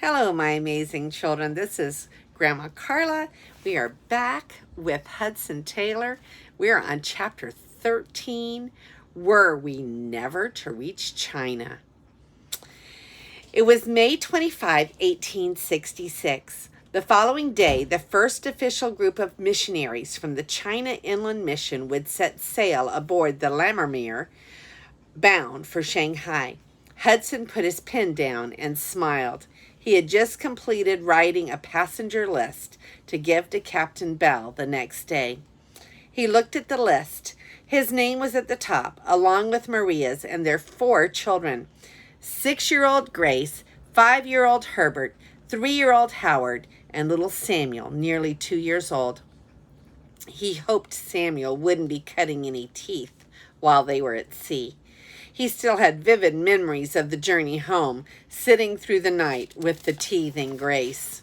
Hello, my amazing children. This is Grandma Carla. We are back with Hudson Taylor. We are on chapter 13. Were we never to reach China? It was May 25, 1866. The following day, the first official group of missionaries from the China Inland Mission would set sail aboard the Lammermuir, bound for Shanghai. Hudson put his pen down and smiled. He had just completed writing a passenger list to give to Captain Bell the next day. He looked at the list. His name was at the top, along with Maria's and their 4 children: 6-year-old Grace, 5-year-old Herbert, 3-year-old Howard, and little Samuel, nearly 2 years old. He hoped Samuel wouldn't be cutting any teeth while they were at sea. He still had vivid memories of the journey home, sitting through the night with the teething Grace.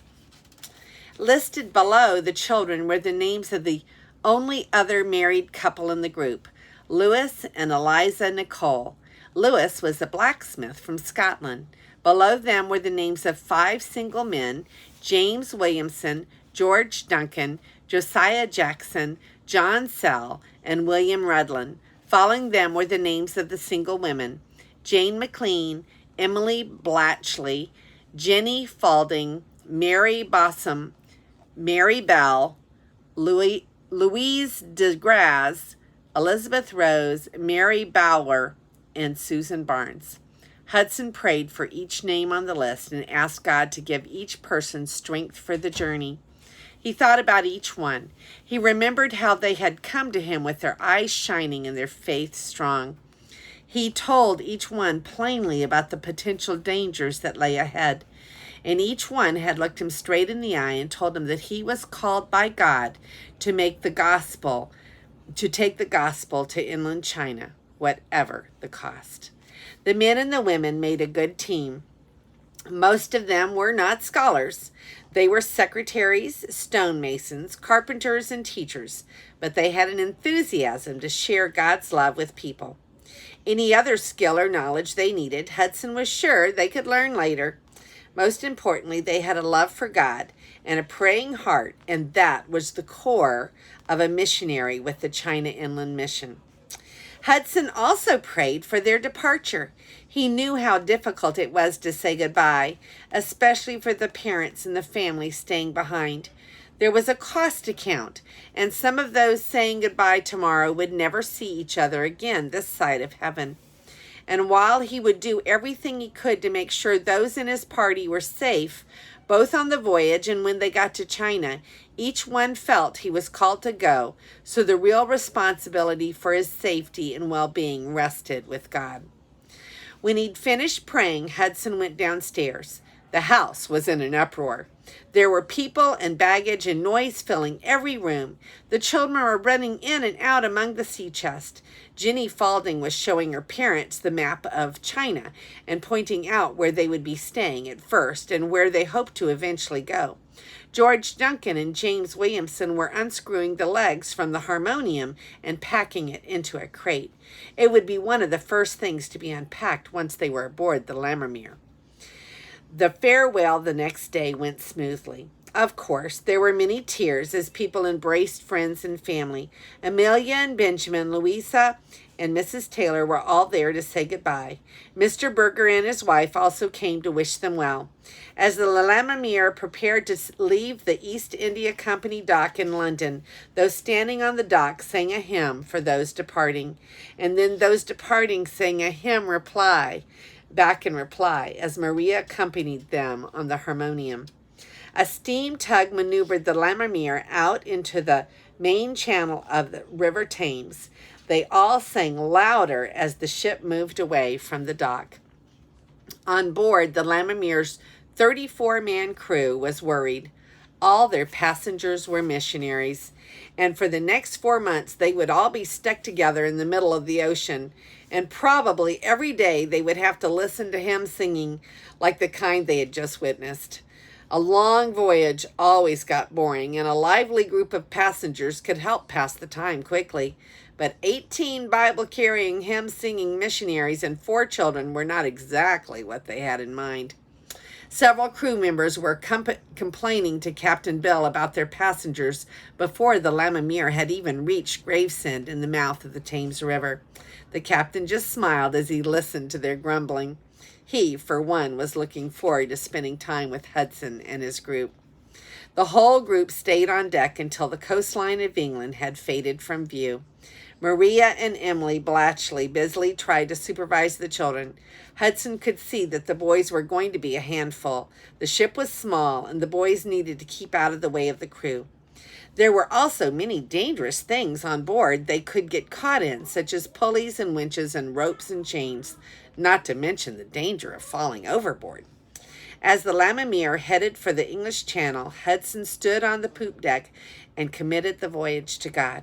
Listed below the children were the names of the only other married couple in the group, Louis and Eliza Nicole. Louis was a blacksmith from Scotland. Below them were the names of 5 single men: James Williamson, George Duncan, Josiah Jackson, John Sell, and William Rudlin. Following them were the names of the single women: Jane McLean, Emily Blatchley, Jenny Faulding, Mary Bossum, Mary Bell, Louise DeGrasse, Elizabeth Rose, Mary Bowler, and Susan Barnes. Hudson prayed for each name on the list and asked God to give each person strength for the journey. He thought about each one. He remembered how they had come to him with their eyes shining and their faith strong. He told each one plainly about the potential dangers that lay ahead, and each one had looked him straight in the eye and told him that he was called by God to take the gospel to inland China, whatever the cost. The men and the women made a good team. Most of them were not scholars. They were secretaries, stonemasons, carpenters, and teachers, but they had an enthusiasm to share God's love with people. Any other skill or knowledge they needed, Hudson was sure they could learn later. Most importantly, they had a love for God and a praying heart, and that was the core of a missionary with the China Inland Mission. Hudson also prayed for their departure. He knew how difficult it was to say goodbye, especially for the parents and the family staying behind. There was a cost to count, and some of those saying goodbye tomorrow would never see each other again this side of heaven. And while he would do everything he could to make sure those in his party were safe, both on the voyage and when they got to China, each one felt he was called to go, so the real responsibility for his safety and well-being rested with God. When he'd finished praying, Hudson went downstairs. The house was in an uproar. There were people and baggage and noise filling every room. The children were running in and out among the sea chests. Jenny Faulding was showing her parents the map of China and pointing out where they would be staying at first and where they hoped to eventually go. George Duncan and James Williamson were unscrewing the legs from the harmonium and packing it into a crate. It would be one of the first things to be unpacked once they were aboard the Lammermuir. The farewell the next day went smoothly. Of course, there were many tears as people embraced friends and family. Amelia and Benjamin, Louisa, and Mrs. Taylor were all there to say goodbye. Mr. Berger and his wife also came to wish them well. As the Lammermuir prepared to leave the East India Company dock in London, those standing on the dock sang a hymn for those departing, and then those departing sang a hymn back in reply as Maria accompanied them on the harmonium. A steam tug maneuvered the Lammermuir out into the main channel of the River Thames. They all sang louder as the ship moved away from the dock. On board, the Lammermuir's 34-man crew was worried. All their passengers were missionaries, and for the next 4 months they would all be stuck together in the middle of the ocean, and probably every day they would have to listen to hymn singing like the kind they had just witnessed. A long voyage always got boring, and a lively group of passengers could help pass the time quickly. But 18 Bible-carrying, hymn-singing missionaries and 4 children were not exactly what they had in mind. Several crew members were complaining to Captain Bell about their passengers before the Lammermuir had even reached Gravesend in the mouth of the Thames River. The captain just smiled as he listened to their grumbling. He, for one, was looking forward to spending time with Hudson and his group. The whole group stayed on deck until the coastline of England had faded from view. Maria and Emily Blatchley busily tried to supervise the children. Hudson could see that the boys were going to be a handful. The ship was small, and the boys needed to keep out of the way of the crew. There were also many dangerous things on board they could get caught in, such as pulleys and winches and ropes and chains, not to mention the danger of falling overboard. As the Lammermuir headed for the English Channel, Hudson stood on the poop deck and committed the voyage to God.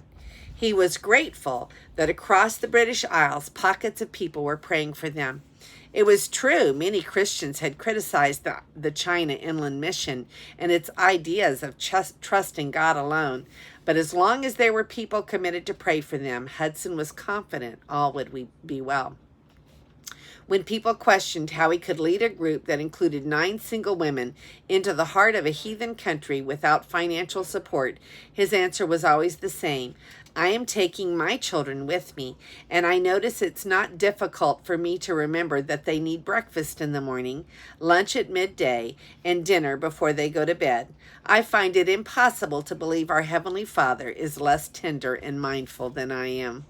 He was grateful that across the British Isles, pockets of people were praying for them. It was true, many Christians had criticized the China Inland Mission and its ideas of trusting God alone. But as long as there were people committed to pray for them, Hudson was confident all would be well. When people questioned how he could lead a group that included 9 single women into the heart of a heathen country without financial support, his answer was always the same. I am taking my children with me, and I notice it's not difficult for me to remember that they need breakfast in the morning, lunch at midday, and dinner before they go to bed. I find it impossible to believe our Heavenly Father is less tender and mindful than I am.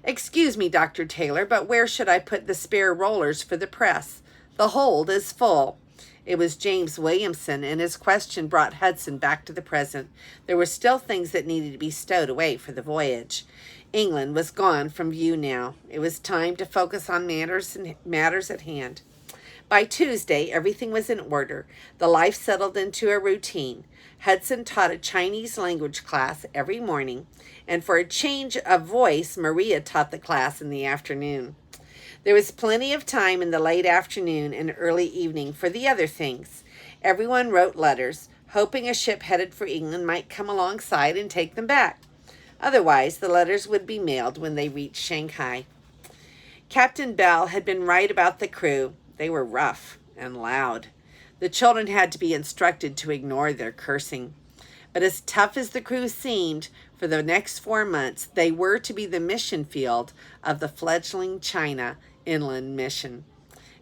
Excuse me, Dr. Taylor, but where should I put the spare rollers for the press? The hold is full. It was James Williamson, and his question brought Hudson back to the present. There were still things that needed to be stowed away for the voyage. England was gone from view now. It was time to focus on matters at hand. By Tuesday, everything was in order. The life settled into a routine. Hudson taught a Chinese language class every morning, and for a change of voice, Maria taught the class in the afternoon. There was plenty of time in the late afternoon and early evening for the other things. Everyone wrote letters, hoping a ship headed for England might come alongside and take them back. Otherwise, the letters would be mailed when they reached Shanghai. Captain Bell had been right about the crew. They were rough and loud. The children had to be instructed to ignore their cursing. But as tough as the crew seemed, for the next 4 months, they were to be the mission field of the fledgling China Inland Mission.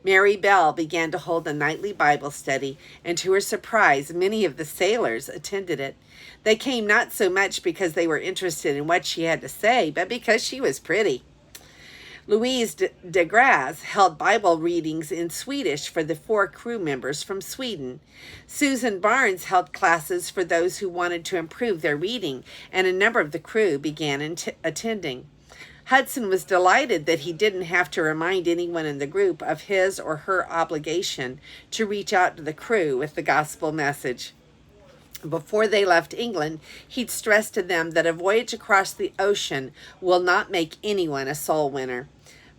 Mary Bell began to hold a nightly Bible study, and to her surprise, many of the sailors attended it. They came not so much because they were interested in what she had to say, but because she was pretty. Louise de Graz held Bible readings in Swedish for the 4 crew members from Sweden. Susan Barnes held classes for those who wanted to improve their reading, and a number of the crew began attending. Hudson was delighted that he didn't have to remind anyone in the group of his or her obligation to reach out to the crew with the gospel message. Before they left England, he'd stressed to them that a voyage across the ocean will not make anyone a soul winner.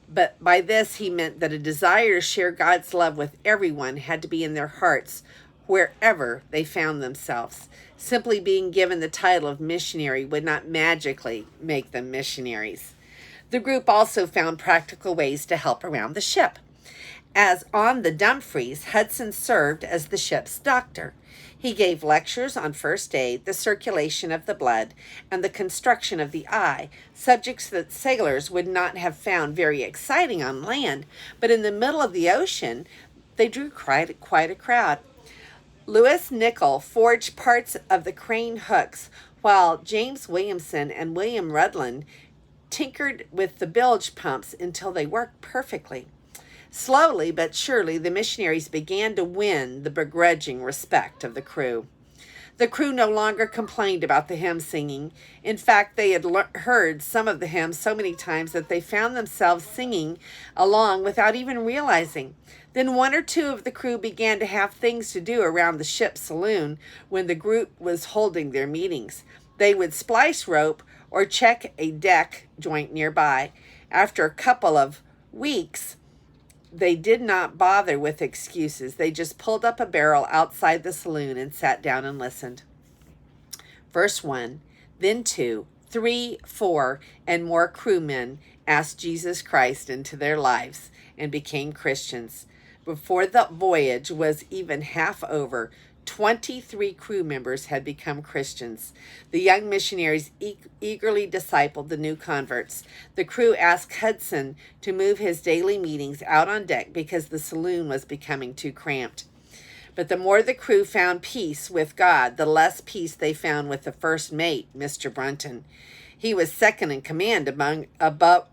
But by this, he meant that a desire to share God's love with everyone had to be in their hearts, wherever they found themselves. Simply being given the title of missionary would not magically make them missionaries. The group also found practical ways to help around the ship. As on the Dumfries, Hudson served as the ship's doctor. He gave lectures on first aid, the circulation of the blood, and the construction of the eye, subjects that sailors would not have found very exciting on land, but in the middle of the ocean, they drew quite a crowd. Lewis Nicol forged parts of the crane hooks, while James Williamson and William Rudland tinkered with the bilge pumps until they worked perfectly. Slowly but surely, the missionaries began to win the begrudging respect of the crew. The crew no longer complained about the hymn singing. In fact, they had heard some of the hymns so many times that they found themselves singing along without even realizing. Then 1 or 2 of the crew began to have things to do around the ship's saloon when the group was holding their meetings. They would splice rope or check a deck joint nearby. After a couple of weeks, they did not bother with excuses. They just pulled up a barrel outside the saloon and sat down and listened. First 1, then 2, 3, 4, and more crewmen asked Jesus Christ into their lives and became Christians. Before the voyage was even half over, 23 crew members had become Christians. The young missionaries eagerly discipled the new converts. The crew asked Hudson to move his daily meetings out on deck because the saloon was becoming too cramped. But the more the crew found peace with God, the less peace they found with the first mate, Mr. Brunton. He was second in command aboard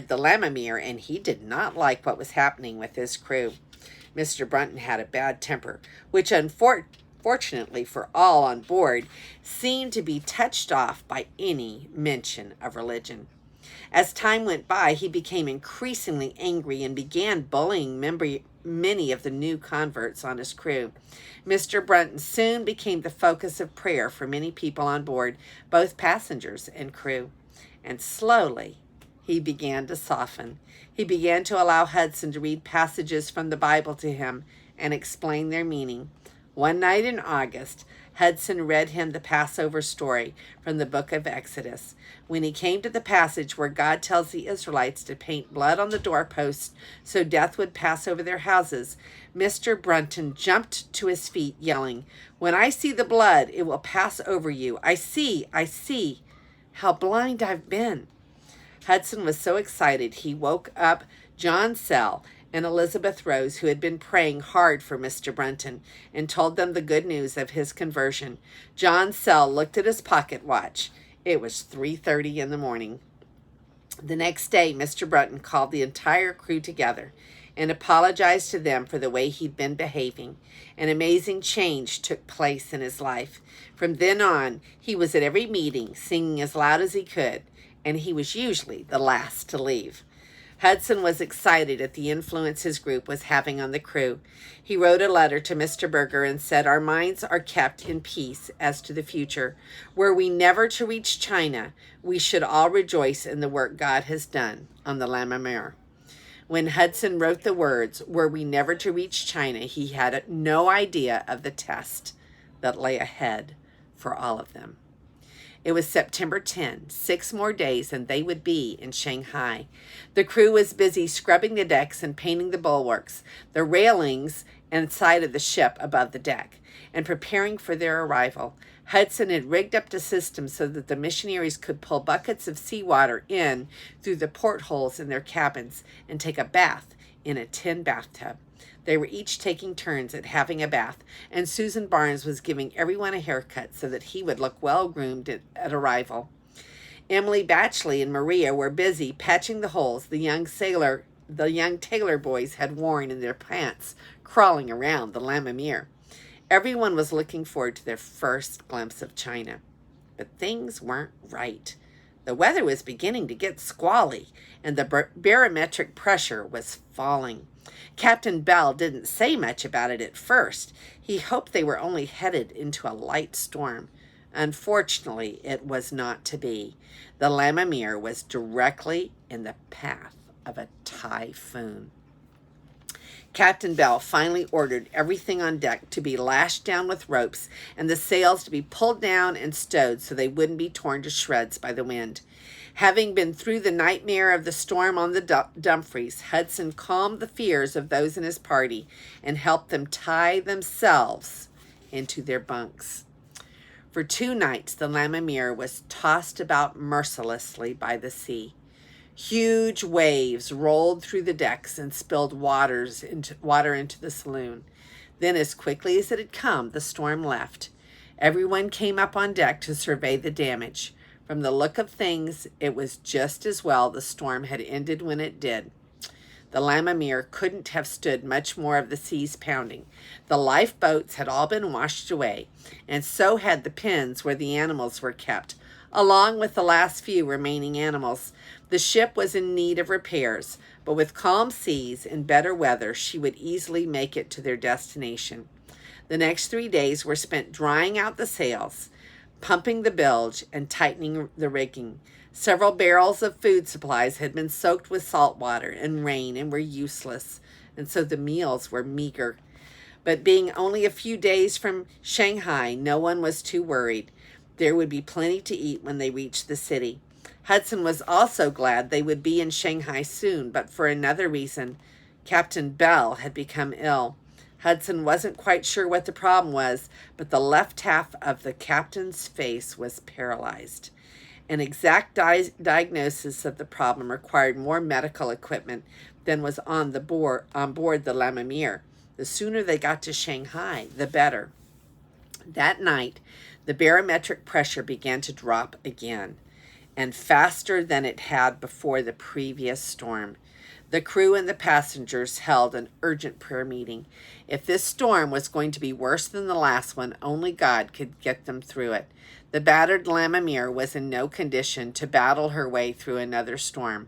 the Lammermuir, and he did not like what was happening with his crew. Mr. Brunton had a bad temper, which unfortunately for all on board, seemed to be touched off by any mention of religion. As time went by, he became increasingly angry and began bullying many of the new converts on his crew. Mr. Brunton soon became the focus of prayer for many people on board, both passengers and crew. And slowly, he began to soften. He began to allow Hudson to read passages from the Bible to him and explain their meaning. One night in August, Hudson read him the Passover story from the book of Exodus. When he came to the passage where God tells the Israelites to paint blood on the doorposts so death would pass over their houses, Mr. Brunton jumped to his feet, yelling, "When I see the blood, it will pass over you. I see. How blind I've been." Hudson was so excited he woke up John Sell and Elizabeth Rose, who had been praying hard for Mr. Brunton, and told them the good news of his conversion. John Sell looked at his pocket watch. It was 3:30 in the morning. The next day, Mr. Brunton called the entire crew together and apologized to them for the way he'd been behaving. An amazing change took place in his life. From then on, he was at every meeting, singing as loud as he could, and he was usually the last to leave. Hudson was excited at the influence his group was having on the crew. He wrote a letter to Mr. Berger and said, "Our minds are kept in peace as to the future. Were we never to reach China, we should all rejoice in the work God has done on the Lammermuir." When Hudson wrote the words, "Were we never to reach China," he had no idea of the test that lay ahead for all of them. It was September 10, 6 more days, and they would be in Shanghai. The crew was busy scrubbing the decks and painting the bulwarks, the railings, and side of the ship above the deck, and preparing for their arrival. Hudson had rigged up the system so that the missionaries could pull buckets of seawater in through the portholes in their cabins and take a bath in a tin bathtub. They were each taking turns at having a bath, and Susan Barnes was giving everyone a haircut so that he would look well-groomed at arrival. Emily Batchley and Maria were busy patching the holes the young Taylor boys had worn in their pants, crawling around the Lammermuir. Everyone was looking forward to their first glimpse of China. But things weren't right. The weather was beginning to get squally, and the barometric pressure was falling. Captain Bell didn't say much about it at first. He hoped they were only headed into a light storm. Unfortunately, it was not to be. The Lammermuir was directly in the path of a typhoon. Captain Bell finally ordered everything on deck to be lashed down with ropes and the sails to be pulled down and stowed so they wouldn't be torn to shreds by the wind. Having been through the nightmare of the storm on the Dumfries, Hudson calmed the fears of those in his party and helped them tie themselves into their bunks. For 2 nights, the Lammermuir was tossed about mercilessly by the sea. Huge waves rolled through the decks and spilled water into the saloon. Then, as quickly as it had come, the storm left. Everyone came up on deck to survey the damage. From the look of things, it was just as well the storm had ended when it did. The Lammermuir couldn't have stood much more of the seas pounding. The lifeboats had all been washed away, and so had the pens where the animals were kept, along with the last few remaining animals. The ship was in need of repairs, but with calm seas and better weather, she would easily make it to their destination. The next 3 days were spent drying out the sails, pumping the bilge, and tightening the rigging. Several barrels of food supplies had been soaked with salt water and rain and were useless, and so the meals were meager. But being only a few days from Shanghai, no one was too worried. There would be plenty to eat when they reached the city. Hudson was also glad they would be in Shanghai soon, but for another reason. Captain Bell had become ill. Hudson wasn't quite sure what the problem was, but the left half of the captain's face was paralyzed. An exact diagnosis of the problem required more medical equipment than was on board the Lammermuir. The sooner they got to Shanghai, the better. That night, the barometric pressure began to drop again, and faster than it had before the previous storm. The crew and the passengers held an urgent prayer meeting. If this storm was going to be worse than the last one, only God could get them through it. The battered Lammermuir was in no condition to battle her way through another storm.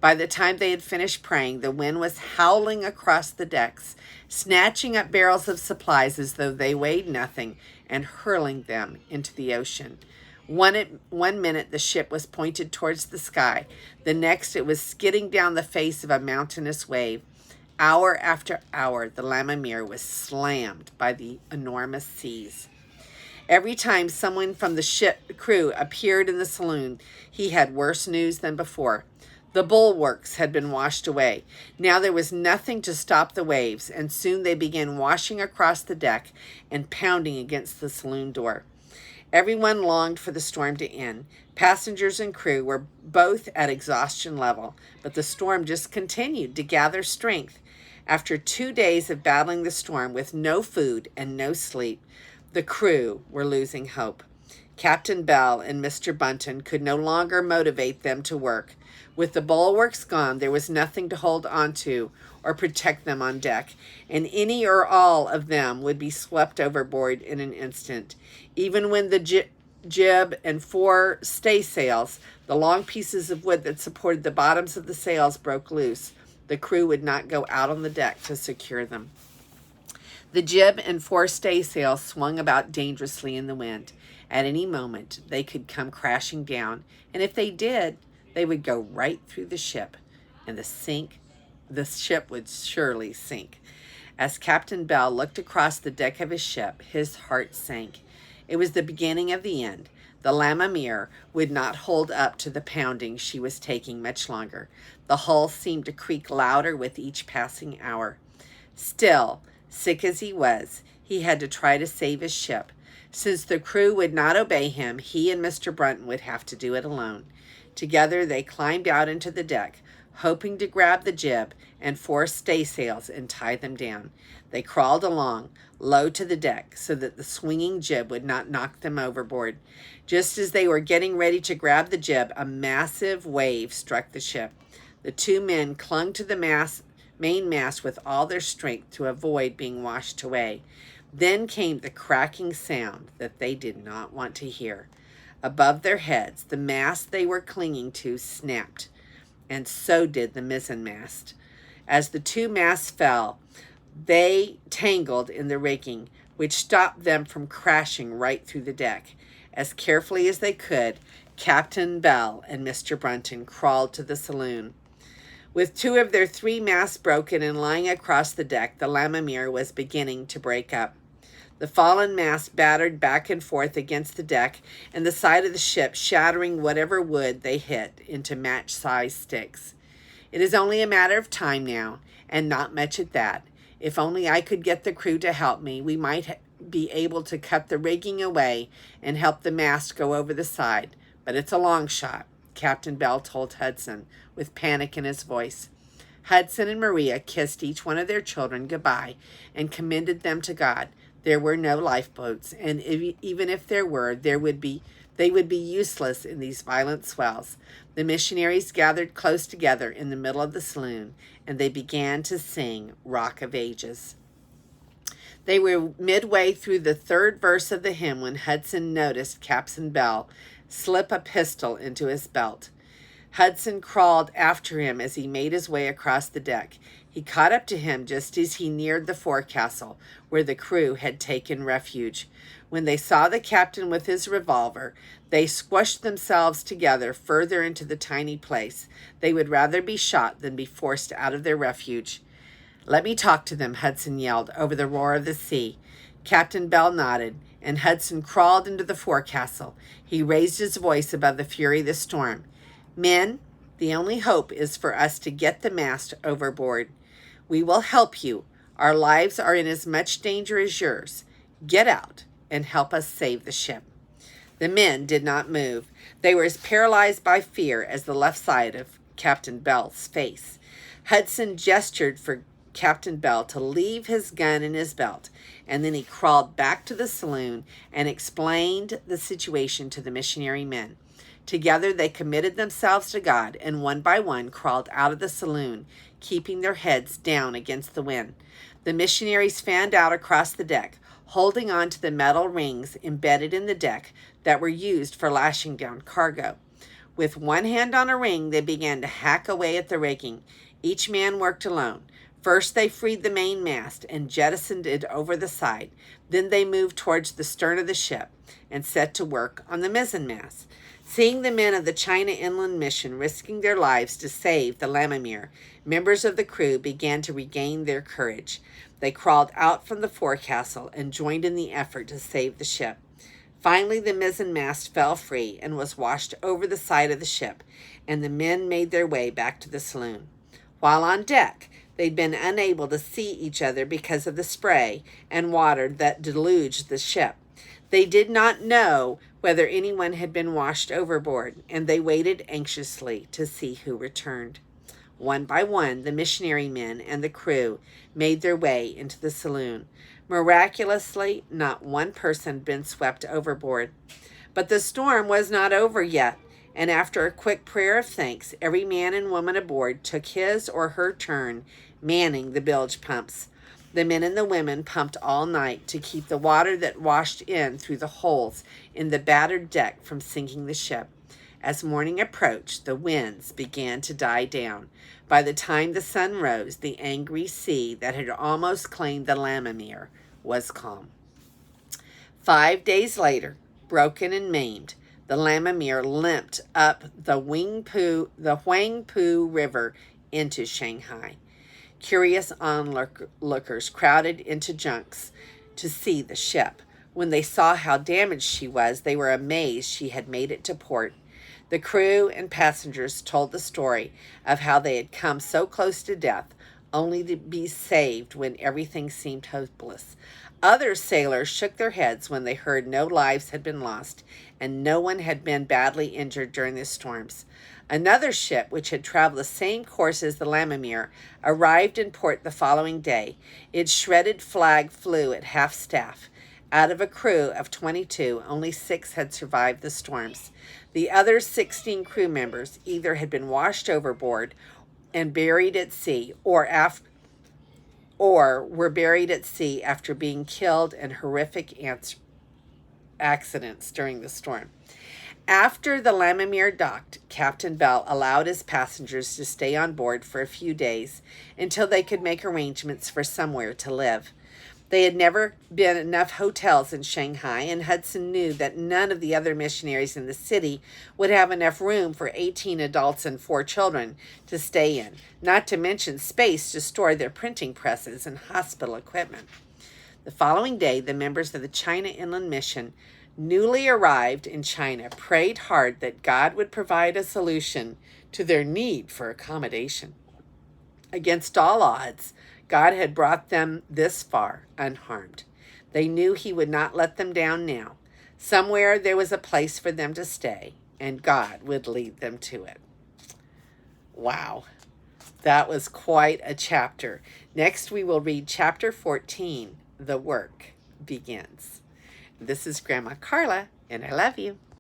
By the time they had finished praying, the wind was howling across the decks, snatching up barrels of supplies as though they weighed nothing and hurling them into the ocean. One minute the ship was pointed towards the sky. The next it was skidding down the face of a mountainous wave. Hour after hour, the Lammermuir was slammed by the enormous seas. Every time someone from the ship crew appeared in the saloon, he had worse news than before. The bulwarks had been washed away. Now there was nothing to stop the waves, and soon they began washing across the deck and pounding against the saloon door. Everyone longed for the storm to end. Passengers and crew were both at exhaustion level, but the storm just continued to gather strength. After 2 days of battling the storm with no food and no sleep, the crew were losing hope. Captain Bell and Mr. Bunton could no longer motivate them to work. With the bulwarks gone, there was nothing to hold on to or protect them on deck, and any or all of them would be swept overboard in an instant. Even when the jib and fore staysails, the long pieces of wood that supported the bottoms of the sails, broke loose, the crew would not go out on the deck to secure them. The jib and fore staysail swung about dangerously in the wind. At any moment, they could come crashing down, and if they did, they would go right through the ship, and the ship would surely sink. As Captain Bell looked across the deck of his ship, his heart sank. It was the beginning of the end. The Lammermuir would not hold up to the pounding she was taking much longer. The hull seemed to creak louder with each passing hour. Still, sick as he was, he had to try to save his ship. Since the crew would not obey him, he and Mr. Brunton would have to do it alone. Together they climbed out into the deck, hoping to grab the jib and fore staysails and tie them down. They crawled along, low to the deck, so that the swinging jib would not knock them overboard. Just as they were getting ready to grab the jib, a massive wave struck the ship. The two men clung to the main mast with all their strength to avoid being washed away. Then came the cracking sound that they did not want to hear. Above their heads, the mast they were clinging to snapped, and so did the mizzenmast. As the two masts fell, they tangled in the rigging, which stopped them from crashing right through the deck. As carefully as they could, Captain Bell and Mr. Brunton crawled to the saloon. With 2 of their 3 masts broken and lying across the deck, the Lammermuir was beginning to break up. The fallen mast battered back and forth against the deck and the side of the ship, shattering whatever wood they hit into match-sized sticks. It is only a matter of time now, and not much at that. If only I could get the crew to help me, we might be able to cut the rigging away and help the mast go over the side. But it's a long shot, Captain Bell told Hudson, with panic in his voice. Hudson and Maria kissed each one of their children goodbye and commended them to God. There were no lifeboats, and even if there were, they would be useless in these violent swells. The missionaries gathered close together in the middle of the saloon, and they began to sing Rock of Ages. They were midway through the 3rd verse of the hymn when Hudson noticed Captain Bell slip a pistol into his belt. Hudson crawled after him as he made his way across the deck. He caught up to him just as he neared the forecastle, where the crew had taken refuge. When they saw the captain with his revolver, they squashed themselves together further into the tiny place. They would rather be shot than be forced out of their refuge. "Let me talk to them," Hudson yelled over the roar of the sea. Captain Bell nodded, and Hudson crawled into the forecastle. He raised his voice above the fury of the storm. "Men, the only hope is for us to get the mast overboard. We will help you. Our lives are in as much danger as yours. Get out and help us save the ship." The men did not move. They were as paralyzed by fear as the left side of Captain Bell's face. Hudson gestured for Captain Bell to leave his gun in his belt, and then he crawled back to the saloon and explained the situation to the missionary men. Together they committed themselves to God and one by one crawled out of the saloon, keeping their heads down against the wind. The missionaries fanned out across the deck, holding on to the metal rings embedded in the deck that were used for lashing down cargo. With one hand on a ring, they began to hack away at the rigging. Each man worked alone. First, they freed the mainmast and jettisoned it over the side. Then they moved towards the stern of the ship and set to work on the mizzenmast. Seeing the men of the China Inland Mission risking their lives to save the Lammermuir, members of the crew began to regain their courage. They crawled out from the forecastle and joined in the effort to save the ship. Finally, the mizzenmast fell free and was washed over the side of the ship, and the men made their way back to the saloon. While on deck, they'd been unable to see each other because of the spray and water that deluged the ship. They did not know whether anyone had been washed overboard, and they waited anxiously to see who returned. One by one, the missionary men and the crew made their way into the saloon. Miraculously, not one person had been swept overboard. But the storm was not over yet, and after a quick prayer of thanks, every man and woman aboard took his or her turn manning the bilge pumps. The men and the women pumped all night to keep the water that washed in through the holes in the battered deck from sinking the ship. As morning approached, the winds began to die down. By the time the sun rose, the angry sea that had almost claimed the Lammermuir was calm. 5 days later, broken and maimed, the Lammermuir limped up the Huangpu River into Shanghai. Curious onlookers crowded into junks to see the ship. When they saw how damaged she was, they were amazed she had made it to port. The crew and passengers told the story of how they had come so close to death, only to be saved when everything seemed hopeless. Other sailors shook their heads when they heard no lives had been lost and no one had been badly injured during the storms. Another ship, which had traveled the same course as the Lammermuir, arrived in port the following day. Its shredded flag flew at half-staff. Out of a crew of 22, only 6 had survived the storms. The other 16 crew members either had been washed overboard and buried at sea, or were buried at sea after being killed in horrific accidents during the storm. After the Lammermuir docked, Captain Bell allowed his passengers to stay on board for a few days until they could make arrangements for somewhere to live. They had never been enough hotels in Shanghai, and Hudson knew that none of the other missionaries in the city would have enough room for 18 adults and 4 children to stay in, not to mention space to store their printing presses and hospital equipment. The following day, the members of the China Inland Mission, newly arrived in China, prayed hard that God would provide a solution to their need for accommodation. Against all odds, God had brought them this far unharmed. They knew he would not let them down now. Somewhere there was a place for them to stay, and God would lead them to it. Wow, that was quite a chapter. Next, we will read chapter 14, The Work Begins. This is Grandma Carla, and I love you.